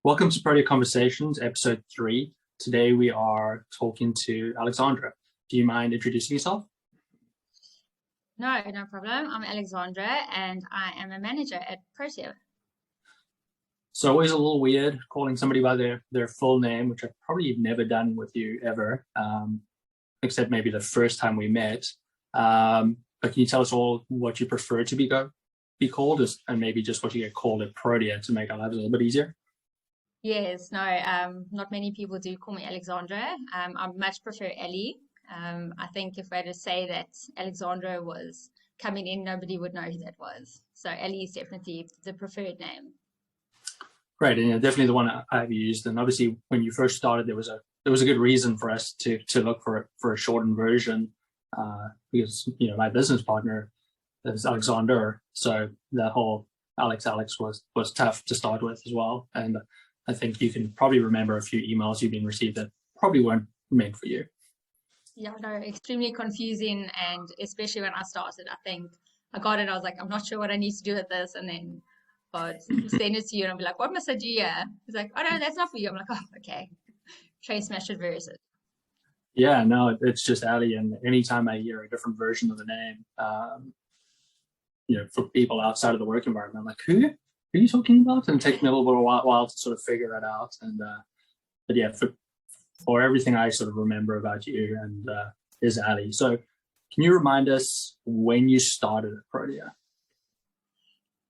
Welcome to Protea Conversations, episode 3. Today we are talking to Alexandra. Do you mind introducing yourself? No problem. I'm Alexandra and I am a manager at Protea. So always a little weird calling somebody by their full name, which I've probably never done with you ever, except maybe the first time we met. But can you tell us all what you prefer to be called, and maybe just what you get called at Protea to make our lives a little bit easier? Yes, not many people do call me Alexandra. I much prefer Allie. I think if I had to say that Alexandra was coming in, nobody would know who that was. So Allie is definitely the preferred name. Right, and definitely the one I've used. And obviously, when you first started, there was a good reason for us to look for a shortened version, because my business partner is Alexander, so that whole Alex was tough to start with as well. And I think you can probably remember a few emails you've been received that probably weren't meant for you. Yeah, no, extremely confusing, and especially when I started, I think I got it. I was like, I'm not sure what I need to do with this, and then God send it to you, and I'll be like, what must I do here? He's like, oh no, that's not for you. I'm like, oh, okay. Trace, smash, reverse it. Yeah, no, it's just Allie, and anytime I hear a different version of the name, for people outside of the work environment, I'm like, who are you talking about? And it takes me a little bit of a while to sort of figure that out. And but yeah, for everything I sort of remember about you and is Allie. So can you remind us when you started at Protea?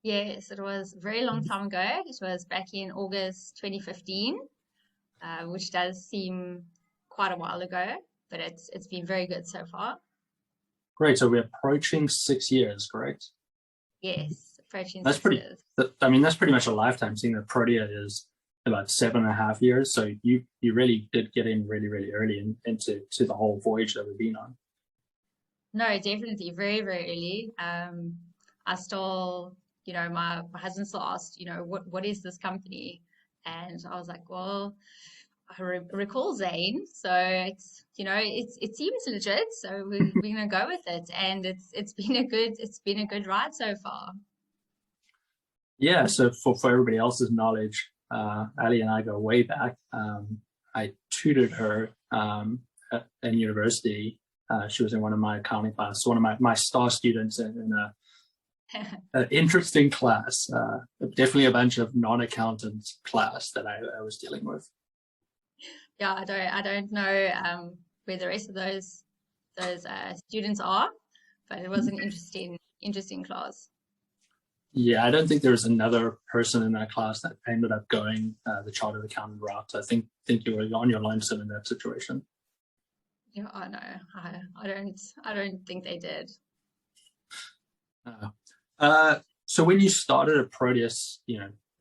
Yes, it was a very long time ago. It was back in August 2015, which does seem quite a while ago, but it's been very good so far. Great. So we're approaching 6 years, correct? Yes, approaching that's 6 years. That's pretty much a lifetime, seeing that Protea is about 7.5 years. So you really did get in really, really early into the whole voyage that we've been on. No, definitely very, very early. I still, my husband still asked, what is this company? And I was like, well, I recall Zane, so it seems legit, so we're gonna go with it, and it's been a good ride so far. Yeah. So for everybody else's knowledge, Allie and I go way back. I tutored her in university. She was in one of my accounting classes, one of my star students in an interesting class. Definitely a bunch of non-accountants class that I was dealing with. Yeah, I don't know where the rest of those students are, but it was an interesting class. Yeah, I don't think there was another person in that class that ended up going the chartered accountant route. I think you were on your lonesome in that situation. Yeah, I know. I don't think they did. So when you started at Protea,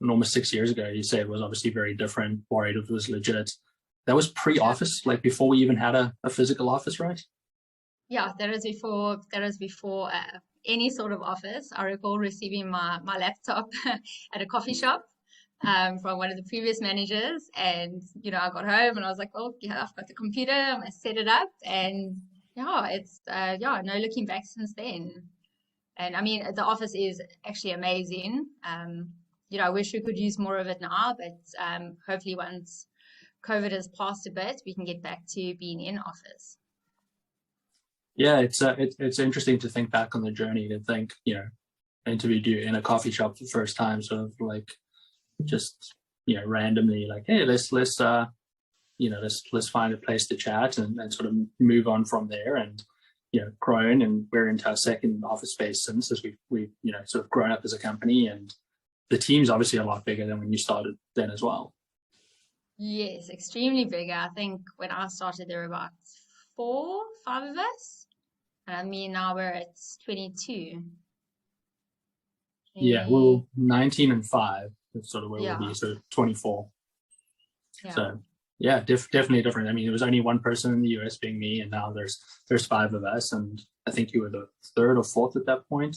almost 6 years ago, you said it was obviously very different, worried if it was legit. That was pre-office, like before we even had a physical office, right? Yeah, that was before any sort of office. I recall receiving my laptop at a coffee shop from one of the previous managers, and I got home and I was like, oh yeah, I've got the computer, I'm gonna set it up, and yeah, it's no looking back since then. And I mean, the office is actually amazing. I wish we could use more of it now, but hopefully once COVID has passed a bit, we can get back to being in office. Yeah, it's interesting to think back on the journey, to think, I interviewed you in a coffee shop for the first time, sort of like just, randomly, like, hey, let's find a place to chat and sort of move on from there, and grown, and we're into our second office space since, as we've sort of grown up as a company, and the team's obviously a lot bigger than when you started then as well. Yes, extremely bigger. I think when I started, there were about 4, 5 of us. I mean, now we're at 22. Yeah, well, 19 and 5 is sort of where we'll be, so 24. Yeah. So yeah, definitely different. I mean, there was only one person in the US, being me, and now there's 5 of us, and I think you were the 3rd or 4th at that point.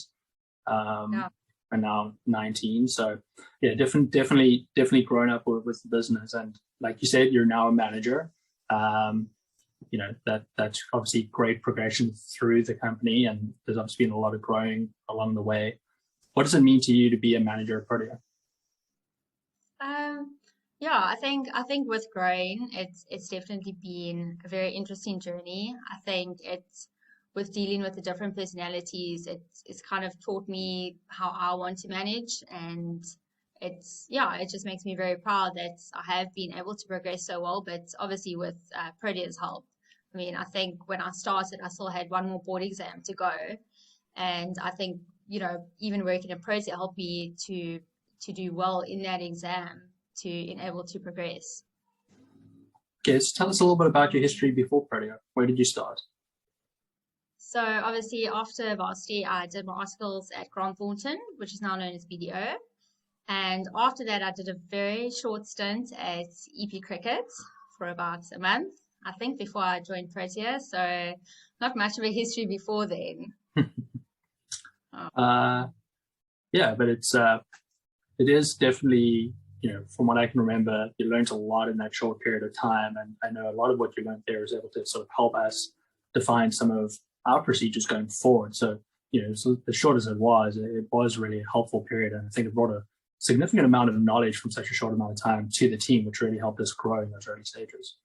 And now 19. So yeah, definitely grown up with the business, and like you said, you're now a manager. That's obviously great progression through the company, and there's obviously been a lot of growing along the way. What does it mean to you to be a manager at Protea? Yeah, I think with growing, it's definitely been a very interesting journey. I think it's with dealing with the different personalities, it's kind of taught me how I want to manage, and it just makes me very proud that I have been able to progress so well. But obviously with Protea's help, I mean, I think when I started, I still had one more board exam to go, and I think even working at Protea helped me to do well in that exam to enable to progress. Okay, so tell us a little bit about your history before Protea. Where did you start? So obviously after varsity, I did my articles at Grant Thornton, which is now known as BDO. And after that, I did a very short stint at EP Cricket for about a month, I think, before I joined Protea. So not much of a history before then. Yeah, but it is definitely, from what I can remember, you learned a lot in that short period of time. And I know a lot of what you learned there is able to sort of help us define some of our procedures going forward. So, so as short as it was really a helpful period. And I think it brought a significant amount of knowledge from such a short amount of time to the team, which really helped us grow in those early stages.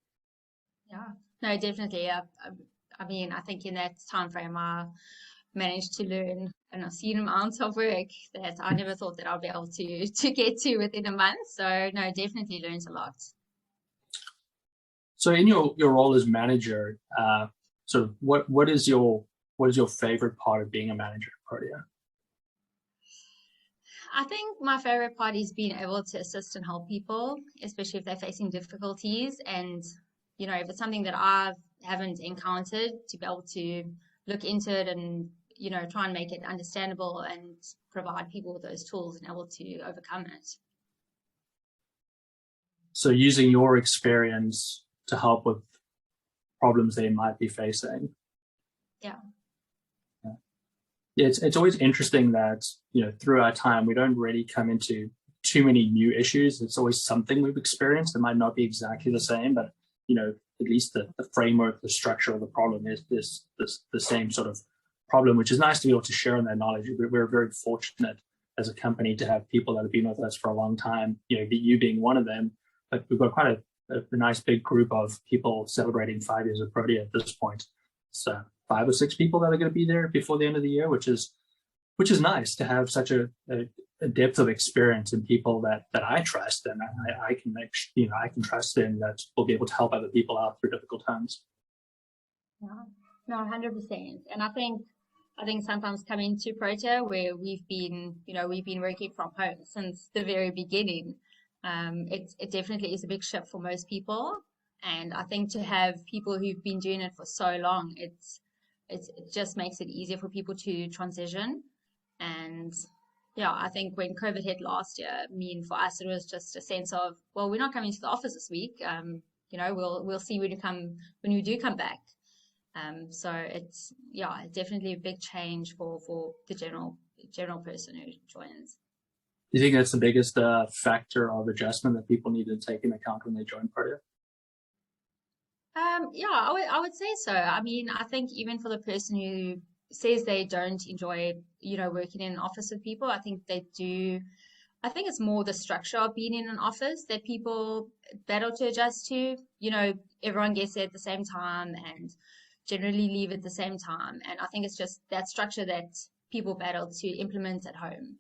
Yeah, no, definitely. I mean, I think in that time frame, I managed to learn an obscene amount of work that I never thought that I'd be able to get to within a month. So no, definitely learned a lot. So in your role as manager, sort of what is your favorite part of being a manager at Protea? I think my favorite part is being able to assist and help people, especially if they're facing difficulties. And, if it's something that I haven't encountered, to be able to look into it and, try and make it understandable and provide people with those tools and able to overcome it. So using your experience to help with problems they might be facing. Yeah. It's always interesting that, through our time, we don't really come into too many new issues. It's always something we've experienced. It might not be exactly the same, but, at least the framework, the structure of the problem is the same sort of problem, which is nice to be able to share in that knowledge. We're very fortunate as a company to have people that have been with us for a long time, you being one of them. But we've got quite a nice big group of people celebrating 5 years of Protea at this point. So 5 or 6 people that are going to be there before the end of the year, which is nice to have such a depth of experience in people that I trust, and I can I can trust in, that will be able to help other people out through difficult times. Yeah, no, 100%. And I think sometimes coming to Protea, where we've been working from home since the very beginning, it definitely is a big shift for most people. And I think to have people who've been doing it for so long, it just makes it easier for people to transition. And yeah, I think when COVID hit last year, for us, it was just a sense of, well, we're not coming to the office this week. We'll see when we do come back. So it's definitely a big change for the general person who joins. Do you think that's the biggest factor of adjustment that people need to take into account when they join Protea? Yeah, I would say so. I mean, I think even for the person who says they don't enjoy, working in an office with people, I think they do. I think it's more the structure of being in an office that people battle to adjust to. Everyone gets there at the same time and generally leave at the same time. And I think it's just that structure that people battle to implement at home,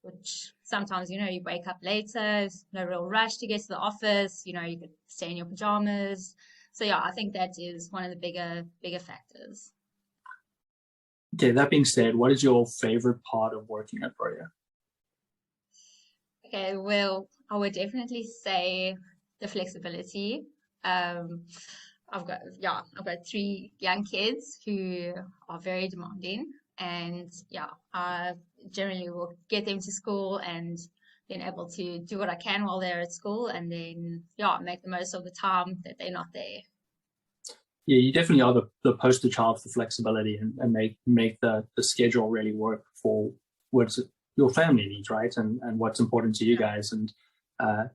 which sometimes, you wake up later, there's no real rush to get to the office, you could stay in your pajamas. So yeah, I think that is one of the bigger factors. Okay, that being said, what is your favorite part of working at Protea? Okay, well, I would definitely say the flexibility. I've got 3 young kids who are very demanding, and I generally will get them to school and then able to do what I can while they're at school, and then make the most of the time that they're not there. Yeah, you definitely are the poster child for flexibility and make the schedule really work for what's your family needs, right? And what's important to you guys. And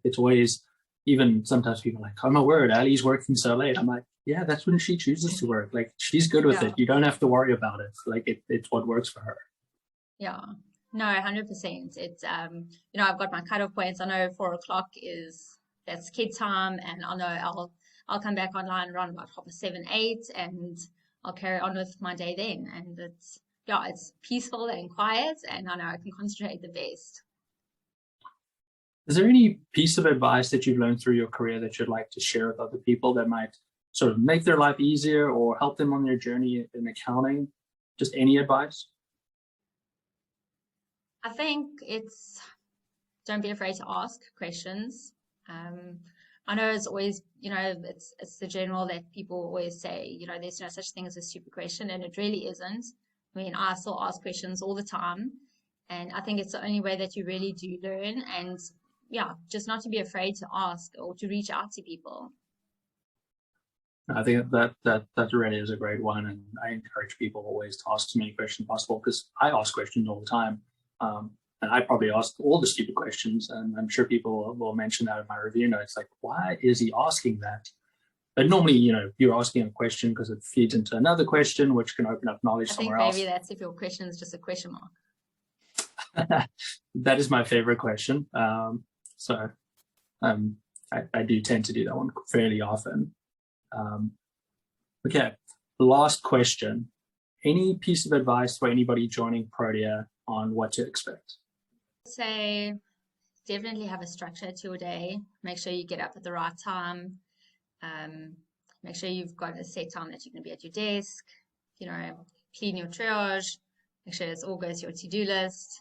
it's always, even sometimes people are like, oh my word, Allie's working so late. I'm like, yeah, that's when she chooses to work. Like, she's good with it. You don't have to worry about it. Like, it's what works for her. Yeah, no, 100%. It's I've got my cutoff points. I know 4 o'clock is that's kid time, and I know I'll come back online around about 7, 8, and I'll carry on with my day then. And it's peaceful and quiet, and I know I can concentrate the best. Is there any piece of advice that you've learned through your career that you'd like to share with other people that might sort of make their life easier or help them on their journey in accounting? Just any advice? I think don't be afraid to ask questions. I know it's always, it's the general that people always say, there's no such thing as a stupid question, and it really isn't. I mean, I still ask questions all the time, and I think it's the only way that you really do learn. And yeah, just not to be afraid to ask or to reach out to people. I think that really is a great one, and I encourage people always to ask as many questions as possible, because I ask questions all the time. And I probably ask all the stupid questions, and I'm sure people will mention that in my review notes, like, why is he asking that? But normally, you're asking a question because it feeds into another question, which can open up knowledge somewhere else. I think maybe that's if your question is just a question mark. That is my favorite question. So I do tend to do that one fairly often. Okay, last question. Any piece of advice for anybody joining Protea on what to expect? Say definitely have a structure to your day. Make sure you get up at the right time. Make sure you've got a set time that you're going to be at your desk. Clean your triage. Make sure it all goes to your to-do list.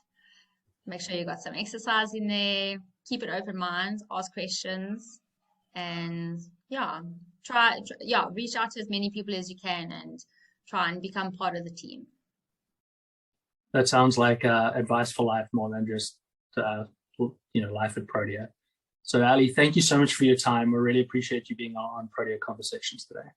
Make sure you got some exercise in there. Keep an open mind. Ask questions, and reach out to as many people as you can and try and become part of the team. That sounds like advice for life more than just, life at Protea. So, Allie, thank you so much for your time. We really appreciate you being on Protea Conversations today.